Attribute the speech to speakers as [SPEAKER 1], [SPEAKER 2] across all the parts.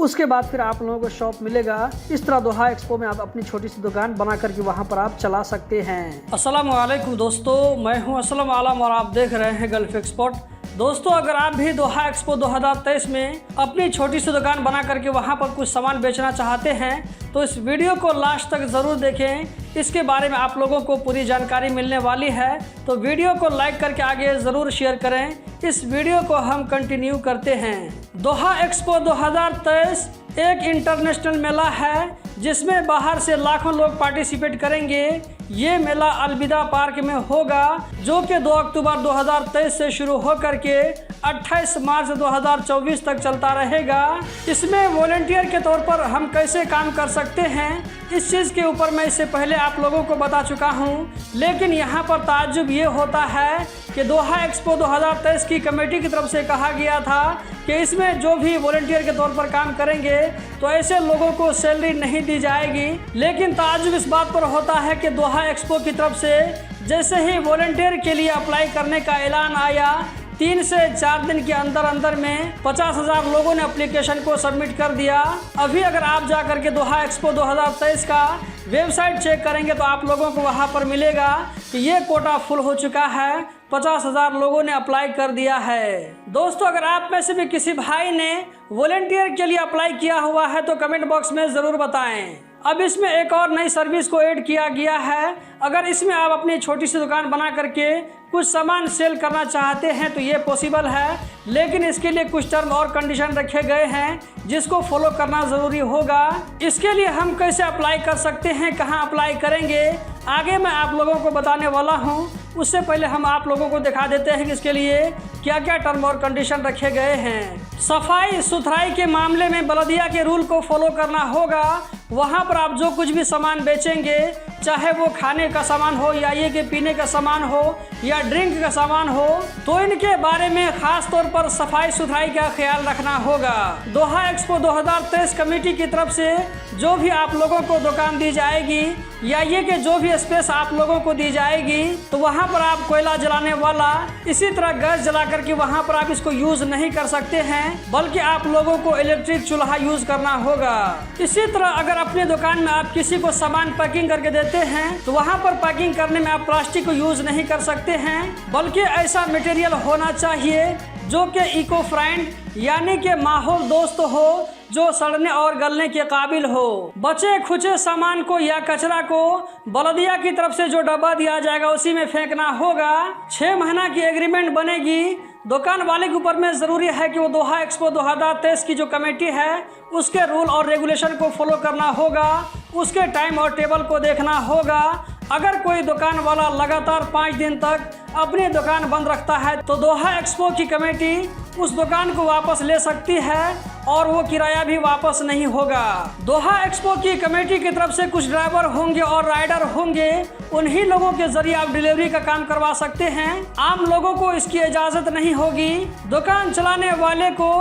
[SPEAKER 1] उसके बाद फिर आप लोगों को शॉप मिलेगा। इस तरह दोहा एक्सपो में आप अपनी छोटी सी दुकान बना करके वहाँ पर आप चला सकते हैं। अस्सलाम वालेकुम दोस्तों, मैं हूँ असलम आलम और आप देख रहे हैं गल्फ एक्सपोर्ट। दोस्तों, अगर आप भी दोहा एक्सपो 2023 में अपनी छोटी सी दुकान बना करके वहां पर कुछ सामान बेचना चाहते हैं तो इस वीडियो को लास्ट तक ज़रूर देखें। इसके बारे में आप लोगों को पूरी जानकारी मिलने वाली है, तो वीडियो को लाइक करके आगे ज़रूर शेयर करें। इस वीडियो को हम कंटिन्यू करते हैं। दोहा एक्सपो 2023 एक इंटरनेशनल मेला है जिसमें बाहर से लाखों लोग पार्टिसिपेट करेंगे। ये मेला अलविदा पार्क में होगा जो कि 2 अक्टूबर 2023 से शुरू होकर के 28 मार्च 2024 तक चलता रहेगा। इसमें वॉलंटियर के तौर पर हम कैसे काम कर सकते हैं इस चीज़ के ऊपर मैं इससे पहले आप लोगों को बता चुका हूं, लेकिन यहाँ पर ताज्जुब ये होता है कि दोहा एक्सपो 2023 की कमेटी की तरफ से कहा गया था कि इसमें जो भी वॉलंटियर के तौर पर काम करेंगे तो ऐसे लोगों को सैलरी नहीं दी जाएगी। लेकिन ताज्जुब इस बात पर होता है कि दोहा एक्सपो की तरफ से जैसे ही वॉलंटियर के लिए अप्लाई करने का ऐलान आया 3 से 4 दिन के अंदर में 50,000 लोगों ने एप्लीकेशन को सबमिट कर दिया। अभी अगर आप जा करके दोहा एक्सपो 2023 का वेबसाइट चेक करेंगे तो आप लोगों को वहां पर मिलेगा कि ये कोटा फुल हो चुका है, 50,000 लोगों ने अप्लाई कर दिया है। दोस्तों, अगर आप में से भी किसी भाई ने वॉलंटियर के लिए अप्लाई किया हुआ है तो कमेंट बॉक्स में ज़रूर बताएं। अब इसमें एक और नई सर्विस को ऐड किया गया है। अगर इसमें आप अपनी छोटी सी दुकान बना करके कुछ सामान सेल करना चाहते हैं तो ये पॉसिबल है, लेकिन इसके लिए कुछ टर्म और कंडीशन रखे गए हैं जिसको फॉलो करना ज़रूरी होगा। इसके लिए हम कैसे अप्लाई कर सकते हैं, कहां अप्लाई करेंगे, आगे मैं आप लोगों को बताने वाला हूं। उससे पहले हम आप लोगों को दिखा देते हैं कि इसके लिए क्या क्या टर्म और कंडीशन रखे गए हैं। सफाई सुथराई के मामले में बलदिया के रूल को फॉलो करना होगा। वहां पर आप जो कुछ भी सामान बेचेंगे, चाहे वो खाने का सामान हो या ये के पीने का सामान हो या ड्रिंक का सामान हो, तो इनके बारे में खास तौर पर सफाई सुथराई का ख्याल रखना होगा। दोहा एक्सपो 2023 कमेटी की तरफ से जो भी आप लोगों को दुकान दी जाएगी या ये कि जो भी स्पेस आप लोगों को दी जाएगी तो वहाँ पर आप कोयला जलाने वाला इसी तरह गैस जला करके वहाँ पर आप इसको यूज नहीं कर सकते हैं, बल्कि आप लोगों को इलेक्ट्रिक चूल्हा यूज करना होगा। इसी तरह अगर अपने दुकान में आप किसी को सामान पैकिंग करके देते हैं तो वहाँ पर पैकिंग करने में आप प्लास्टिक को यूज नहीं कर सकते हैं, बल्कि ऐसा मटेरियल होना चाहिए जो कि इको फ्रेंड यानी कि माहौल दोस्त हो, जो सड़ने और गलने के काबिल हो। बचे खुचे सामान को या कचरा को बलदिया की तरफ से जो डब्बा दिया जाएगा उसी में फेंकना होगा। 6 महीना की एग्रीमेंट बनेगी। दुकान वाले के ऊपर में ज़रूरी है कि वो दोहा एक्सपो 2023 की जो कमेटी है उसके रूल और रेगुलेशन को फॉलो करना होगा, उसके टाइम और टेबल को देखना होगा। अगर कोई दुकान वाला लगातार 5 दिन तक अपनी दुकान बंद रखता है तो दोहा एक्सपो की कमेटी उस दुकान को वापस ले सकती है और वो किराया भी वापस नहीं होगा। दोहा एक्सपो की कमेटी की तरफ से कुछ ड्राइवर होंगे और राइडर होंगे, उन्हीं लोगों के जरिए आप डिलीवरी का काम करवा सकते हैं। आम लोगों को इसकी इजाज़त नहीं होगी। दुकान चलाने वाले को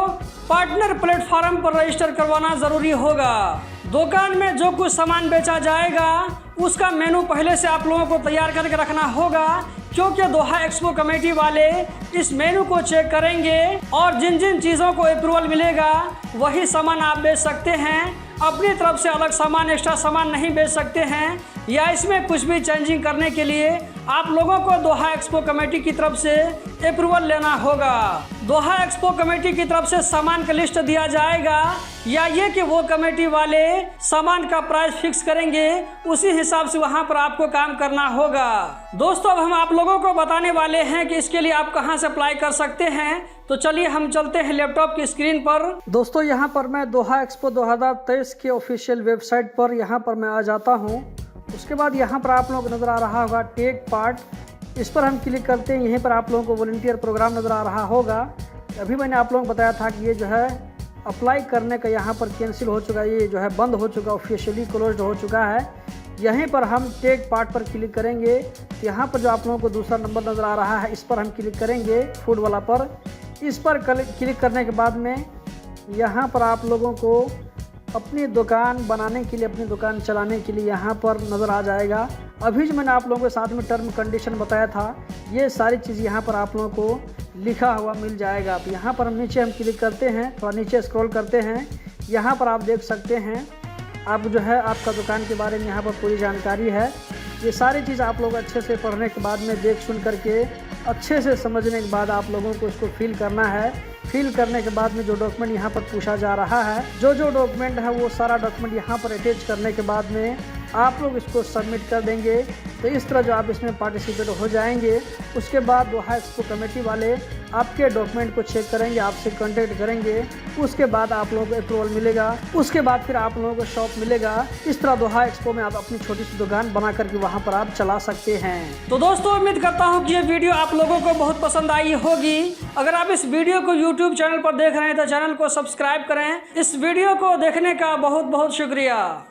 [SPEAKER 1] पार्टनर प्लेटफॉर्म पर रजिस्टर करवाना ज़रूरी होगा। दुकान में जो कुछ सामान बेचा जाएगा उसका मेनू पहले से आप लोगों को तैयार करके रखना होगा, क्योंकि दोहा एक्सपो कमेटी वाले इस मेनू को चेक करेंगे और जिन जिन चीज़ों को अप्रूवल मिलेगा वही सामान आप बेच सकते हैं। अपनी तरफ से अलग सामान, एक्स्ट्रा सामान नहीं बेच सकते हैं या इसमें कुछ भी चेंजिंग करने के लिए आप लोगों को दोहा एक्सपो कमेटी की तरफ से अप्रूवल लेना होगा। दोहा एक्सपो कमेटी की तरफ से सामान का लिस्ट दिया जाएगा या ये कि वो कमेटी वाले सामान का प्राइस फिक्स करेंगे, उसी हिसाब से वहां पर आपको काम करना होगा। दोस्तों, अब हम आप लोगों को बताने वाले हैं कि इसके लिए आप कहां से अप्लाई कर सकते हैं, तो चलिए हम चलते हैं लैपटॉप की स्क्रीन पर। दोस्तों, यहाँ पर मैं दोहा एक्सपो 2023 के ऑफिशियल वेबसाइट पर यहाँ पर मैं आ जाता हूँ। उसके बाद यहाँ पर आप लोगों को नज़र आ रहा होगा टेक पार्ट, इस पर हम क्लिक करते हैं। यहीं पर आप लोगों को वॉलंटियर प्रोग्राम नज़र आ रहा होगा। अभी मैंने आप लोगों को बताया था कि ये जो है अप्लाई करने का यहाँ पर कैंसिल हो चुका है, ये जो है बंद हो चुका, ऑफिशियली क्लोज्ड हो चुका है। यहीं पर हम टेक पार्ट पर क्लिक करेंगे तो यहाँ पर जो आप लोगों को दूसरा नंबर नज़र आ रहा है इस पर हम क्लिक करेंगे, फूड वाला पर। इस पर क्लिक करने के बाद में यहाँ पर आप लोगों को अपनी दुकान बनाने के लिए, अपनी दुकान चलाने के लिए यहाँ पर नज़र आ जाएगा। अभी जो मैंने आप लोगों के साथ में टर्म कंडीशन बताया था, ये सारी चीज़ यहाँ पर आप लोगों को लिखा हुआ मिल जाएगा। अब यहाँ पर हम नीचे हम क्लिक करते हैं, थोड़ा नीचे स्क्रॉल करते हैं। यहाँ पर आप देख सकते हैं, आप जो है आपका दुकान के बारे में यहाँ पर पूरी जानकारी है। ये सारी चीज़ आप लोग अच्छे से पढ़ने के बाद में देख सुन करके अच्छे से समझने के बाद आप लोगों को इसको फिल करना है। फिल करने के बाद में जो डॉक्यूमेंट यहाँ पर पूछा जा रहा है, जो डॉक्यूमेंट है वो सारा डॉक्यूमेंट यहाँ पर अटैच करने के बाद में आप लोग इसको सबमिट कर देंगे। तो इस तरह जो आप इसमें पार्टिसिपेट हो जाएंगे, उसके बाद दोहा एक्सपो कमेटी वाले आपके डॉक्यूमेंट को चेक करेंगे, आपसे कांटेक्ट करेंगे, उसके बाद आप लोगों को अप्रूवल मिलेगा, उसके बाद फिर आप लोगों को शॉप मिलेगा। इस तरह दोहा एक्सपो में आप अपनी छोटी सी दुकान बना करके वहाँ पर आप चला सकते हैं। तो दोस्तों उम्मीद करता हूँ कि ये वीडियो आप लोगों को बहुत पसंद आई होगी। अगर आप इस वीडियो को यूट्यूब चैनल पर देख रहे हैं तो चैनल को सब्सक्राइब करें। इस वीडियो को देखने का बहुत बहुत शुक्रिया।